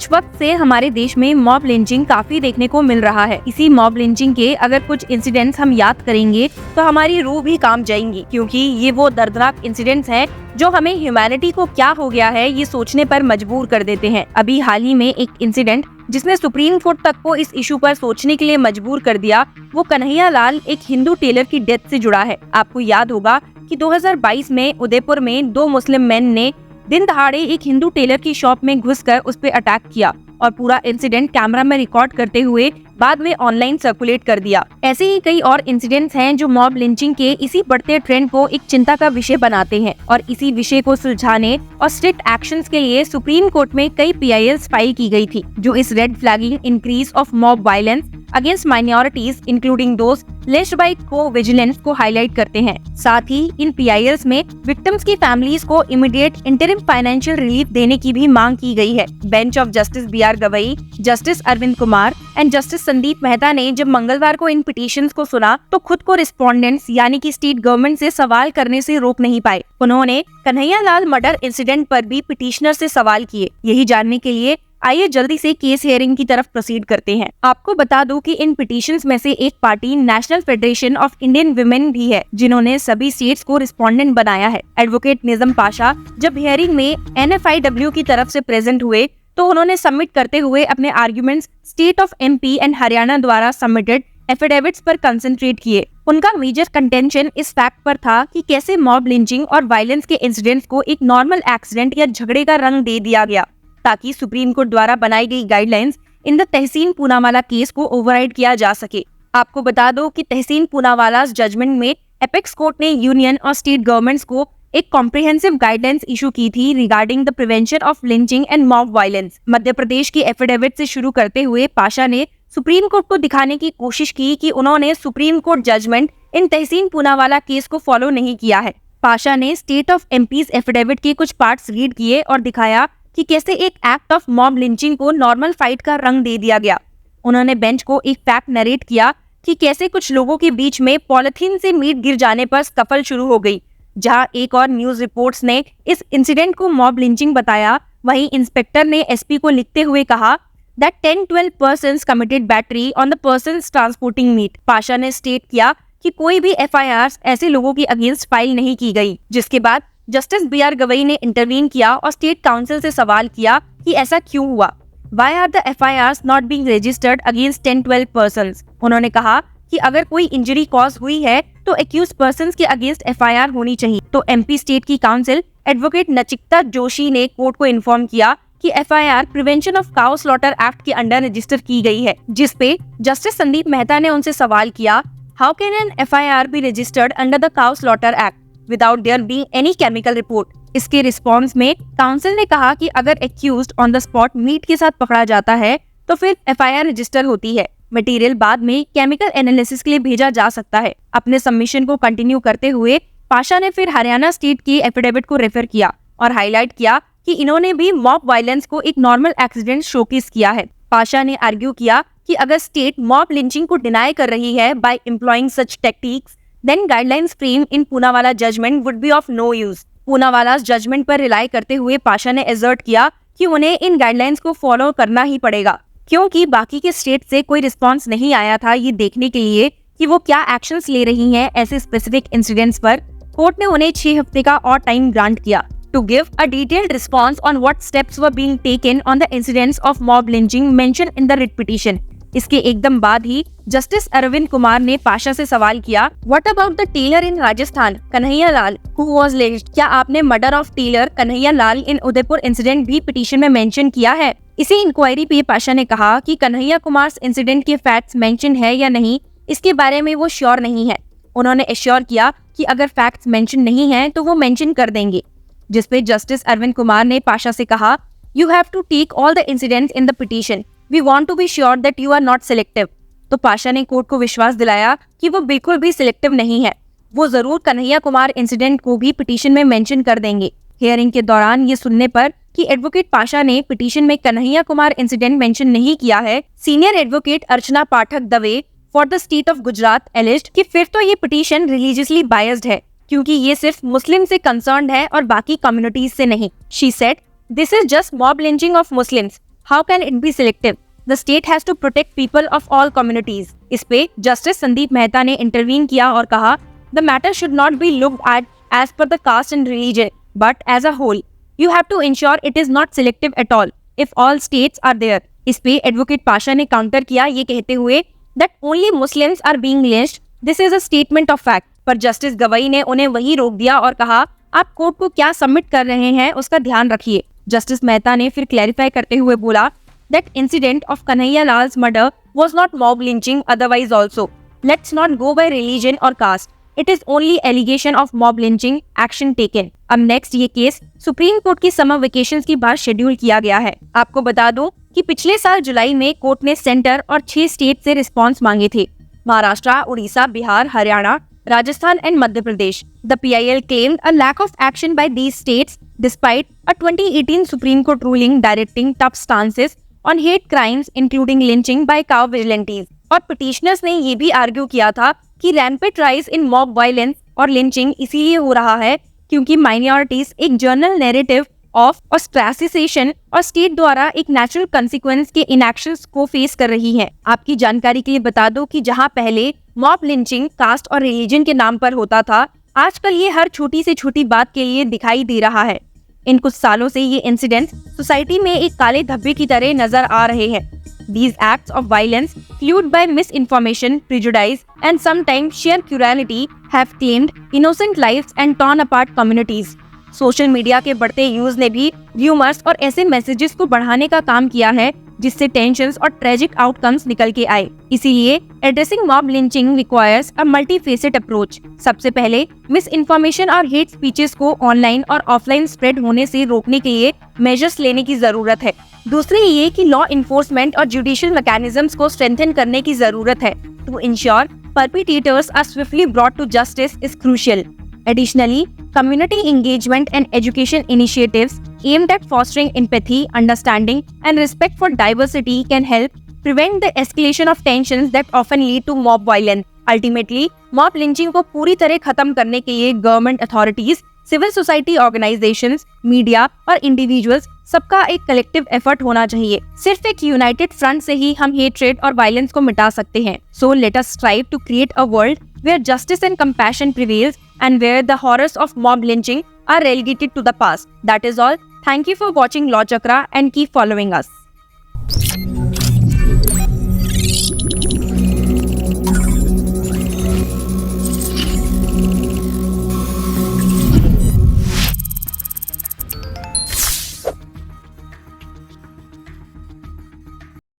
कुछ वक्त से हमारे देश में मॉब लिंचिंग काफी देखने को मिल रहा है। इसी मॉब लिंचिंग के अगर कुछ इंसिडेंट्स हम याद करेंगे तो हमारी रूह भी कांप जाएंगी, क्योंकि ये वो दर्दनाक इंसिडेंट्स हैं जो हमें ह्यूमैनिटी को क्या हो गया है ये सोचने पर मजबूर कर देते हैं। अभी हाल ही में एक इंसिडेंट जिसने सुप्रीम कोर्ट तक को इस इशू पर सोचने के लिए मजबूर कर दिया, वो कन्हैया लाल एक हिंदू टेलर की डेथ से जुड़ा है। आपको याद होगा कि 2022 में उदयपुर में 2 मुस्लिम मैन ने दिन दहाड़े एक हिंदू टेलर की शॉप में घुसकर उस पर अटैक किया और पूरा इंसिडेंट कैमरा में रिकॉर्ड करते हुए बाद में ऑनलाइन सर्कुलेट कर दिया। ऐसे ही कई और इंसिडेंट्स हैं जो मॉब लिंचिंग के इसी बढ़ते ट्रेंड को एक चिंता का विषय बनाते हैं और इसी विषय को सुलझाने और स्ट्रिक्ट एक्शंस के लिए सुप्रीम कोर्ट में कई PILs फाइल की गई थी, जो इस red flagging increase of mob violence against minorities including those listed by cow vigilance को हाईलाइट करते हैं। साथ ही इन PILs में विक्टिम्स की फैमिलीज को इमीडिएट इंटरिम फाइनेंशियल रिलीफ देने की भी मांग की गई है। Bench of justice BR Gavai, justice Arvind Kumar and justice Sandeep Mehta ने जब मंगलवार को इन पिटीशंस को सुना तो खुद को रिस्पोंडेंट्स यानी कि स्टेट गवर्नमेंट से सवाल करने से रोक नहीं पाए। उन्होंने कन्हैया लाल मर्डर इंसिडेंट पर भी पिटीशनर से सवाल किए। यही जानने के लिए आइए जल्दी से केस हियरिंग की तरफ प्रोसीड करते हैं। आपको बता दूं कि इन पिटीशंस में से एक party national federation of Indian women भी है, जिन्होंने सभी स्टेट्स को रिस्पोंडेंट बनाया है। एडवोकेट निज़म पाशा जब हियरिंग में NFIW की तरफ से प्रेजेंट हुए तो उन्होंने सबमिट करते हुए अपने arguments state of MP and Haryana द्वारा सबमिटेड एफिडेविट्स पर कंसंट्रेट किए। उनका मेजर कंटेंशन इस फैक्ट पर था कि कैसे मॉब लिंचिंग और वायलेंस के इंसिडेंट्स को एक नॉर्मल एक्सीडेंट या झगड़े का रंग दे दिया गया, ताकि सुप्रीम कोर्ट द्वारा बनाई गई guidelines in the Tehseen Poonawalla case को ओवरराइड किया जा सके। आपको बता दो कि तहसीन पूनावाला जजमेंट में एपेक्स कोर्ट ने यूनियन और स्टेट गवर्नमेंट्स को एक कॉम्प्रिहेंसिव गाइडलाइंस इशू की थी regarding the prevention of lynching and mob violence. Madhya Pradesh की एफिडेविट से शुरू करते हुए पाशा ने सुप्रीम कोर्ट को दिखाने की कोशिश की कि उन्होंने सुप्रीम कोर्ट जजमेंट इन तहसीन पूनावाला केस को फॉलो नहीं किया है। पाशा ने स्टेट ऑफ MP's एफिडेविट के कुछ पार्ट्स रीड किए और दिखाया कि कैसे एक एक्ट ऑफ मॉब लिंचिंग को नॉर्मल फाइट का रंग दे दिया गया। उन्होंने बेंच को एक फैक्ट नरेट किया कि कैसे कुछ लोगों के बीच में पॉलिथीन से मीट गिर जाने पर स्कफल शुरू हो गई। जहां एक और न्यूज रिपोर्ट्स ने इस इंसिडेंट को मॉब लिंचिंग बताया, वहीं इंस्पेक्टर ने SP को लिखते हुए कहा that 10-12 persons committed battery on the persons transporting meat। Pasha ने स्टेट किया कि कोई भी FIRs ऐसे लोगों के अगेंस्ट फाइल नहीं की गई, जिसके बाद जस्टिस BR गवई ने इंटरवीन किया और स्टेट काउंसिल से सवाल किया कि ऐसा क्यों हुआ। Why are the FIRs not being registered against 10-12 persons? उन्होंने कहा कि अगर कोई इंजरी कॉज हुई है तो एक्यूज्ड पर्संस के अगेंस्ट FIR होनी चाहिए। तो MP स्टेट की काउंसिल एडवोकेट नचिकेता जोशी ने कोर्ट को इन्फॉर्म किया कि FIR prevention of cow slaughter act के अंडर रजिस्टर की गई है, जिसपे जस्टिस संदीप मेहता ने उनसे सवाल किया, how can an FIR be registered under the cow slaughter act without there being any chemical report. इसके रिस्पॉन्स में काउंसिल ने कहा कि अगर accused on the spot meat के साथ पकड़ा जाता है तो फिर FIR रजिस्टर होती है। मटेरियल बाद में केमिकल एनालिसिस के लिए भेजा जा सकता है। अपने सबमिशन को कंटिन्यू करते हुए पाशा ने फिर हरियाणा स्टेट की एफिडेविट को रेफर किया और हाईलाइट किया कि इन्होंने भी मॉब वायलेंस को एक नॉर्मल एक्सीडेंट शोकेस किया है। पाशा ने आर्ग्यू किया कि अगर स्टेट मॉब लिंचिंग को डिनाई कर रही है by employing such techniques, then guidelines frame in Poonawala judgement would be of no use. Poonawala judgement पर रिलाई करते हुए पाशा ने एजर्ट किया कि उन्हें इन गाइडलाइंस को फॉलो करना ही पड़ेगा, क्योंकि बाकी के स्टेट से कोई रिस्पांस नहीं आया था ये देखने के लिए कि वो क्या एक्शंस ले रही हैं ऐसे स्पेसिफिक इंसिडेंट्स पर। कोर्ट ने उन्हें 6 हफ्ते का और टाइम ग्रांट किया to give a detailed response on what steps were being taken on the incidents of mob lynching mention in the writ petition. इसके एकदम बाद ही जस्टिस अरविंद कुमार ने पाशा से सवाल किया, what about the tailor in Rajasthan Kanhaiya Lal who was lynched? क्या आपने murder of tailor Kanhaiya Lal in Udaipur incident भी पिटीशन में मेंशन किया है? इसी इंक्वायरी पे पाशा ने कहा कि कन्हैया कुमार इंसिडेंट के फैक्ट्स मेंशन है या नहीं, इसके बारे में वो श्योर नहीं है। उन्होंने एश्योर किया कि अगर फैक्ट्स मेंशन नहीं है तो वो मेंशन कर देंगे, जिसपे जस्टिस अरविंद कुमार ने पाशा से कहा, you have to take all the incidents in the petition, we want to be sure that you are not selective. तो पाशा ने कोर्ट को विश्वास दिलाया कि वो बिल्कुल भी सिलेक्टिव नहीं है, वो जरूर कन्हैया कुमार इंसिडेंट को भी पिटीशन में मेंशन कर देंगे। हियरिंग के दौरान ये सुनने पर कि एडवोकेट पाशा ने पिटीशन में कन्हैया कुमार इंसिडेंट मेंशन नहीं किया है, senior advocate Archana Pathak Dave for the state of Gujarat एलिज्ड कि फिर तो ये पिटीशन रिलीजियसली बायस्ड है, क्योंकि ये सिर्फ मुस्लिम से कंसर्न्ड है और बाकी कम्युनिटीज से नहीं। She said, this is just mob lynching of Muslims, How can it be selective? The state has to protect people of all communities. इस पे जस्टिस संदीप मेहता ने इंटरवीन किया और कहा, The matter should not be looked at as per the caste and religion, but as a whole. You have to ensure it is not selective at all, if all states are there. इस पे advocate Pasha ने counter किया ये कहते हुए that only Muslims are being lynched. This is a statement of fact. पर justice Gavai ने उन्हें वहीं रोक दिया और कहा, आप कोर्ट को क्या सबमिट कर रहे हैं उसका ध्यान रखिए। जस्टिस मेहता ने फिर क्लैरिफाई करते हुए बोला that incident of Kanhaiya Lal's murder was not mob lynching otherwise also. Let's not go by religion or caste. It is only allegation of mob lynching action taken. अब नेक्स्ट ये case supreme court की summer vacations की बाद schedule किया गया है। आपको बता दूं कि पिछले साल जुलाई में कोर्ट ने सेंटर और 6 स्टेट से रिस्पांस मांगे थे, Maharashtra, Orissa, Bihar, Haryana, Rajasthan and Madhya Pradesh. The PIL claimed a lack of action by these states despite a 2018 Supreme Court ruling directing tough stances on hate crimes including lynching by cow vigilantes. और petitioners ने ये भी argue किया था कि rampant rise in mob violence और lynching इसीलिए हो रहा है क्योंकि माइनॉरिटीज एक जर्नल नैरेटिव ऑफ ऑस्ट्रेसिसेशन और स्टेट द्वारा एक नेचुरल कंसिक्वेंस के इनएक्शंस को फेस कर रही है। आपकी जानकारी के लिए बता दो कि जहां पहले मॉब लिंचिंग कास्ट और रिलीजन के नाम पर होता था, आजकल ये हर छोटी से छोटी बात के लिए दिखाई दे रहा है। इन कुछ सालों से ये इंसिडेंट्स सोसाइटी में एक काले धब्बे की तरह नजर आ रहे हैं। These acts of violence, fueled by misinformation, prejudice, and sometimes sheer cruelty, have claimed innocent lives and torn apart communities. Social media के बढ़ते यूज ने भी र्यूमर्स और ऐसे मैसेजेस को बढ़ाने का काम किया है जिससे टेंशन्स और ट्रेजिक आउटकम्स निकल के आए। इसीलिए addressing mob lynching requires a multifaceted approach. सबसे पहले मिस इन्फॉर्मेशन और हेट स्पीचेस को ऑनलाइन और ऑफलाइन स्प्रेड होने से रोकने के लिए मेजर्स लेने की जरूरत है। दूसरी ये कि लॉ इन्फोर्समेंट और जुडिशियल मैकेनिज्म्स को स्ट्रेंथन करने की जरूरत है to ensure perpetrators are swiftly brought to justice is crucial. Additionally, community engagement and education initiatives aimed at fostering empathy, understanding, and respect for diversity can help prevent the escalation of tensions that often lead to mob violence. Ultimately, mob lynching को पूरी तरह खत्म करने के लिए government authorities, civil society organisations, media और individuals सबका एक कलेक्टिव एफर्ट होना चाहिए। सिर्फ एक यूनाइटेड फ्रंट से ही हम हेट्रेड और वायलेंस को मिटा सकते हैं। So let us strive to create a world where justice and compassion prevails and where the horrors of mob lynching are relegated to the past. That is all. Thank you for watching Law Chakra and keep following us.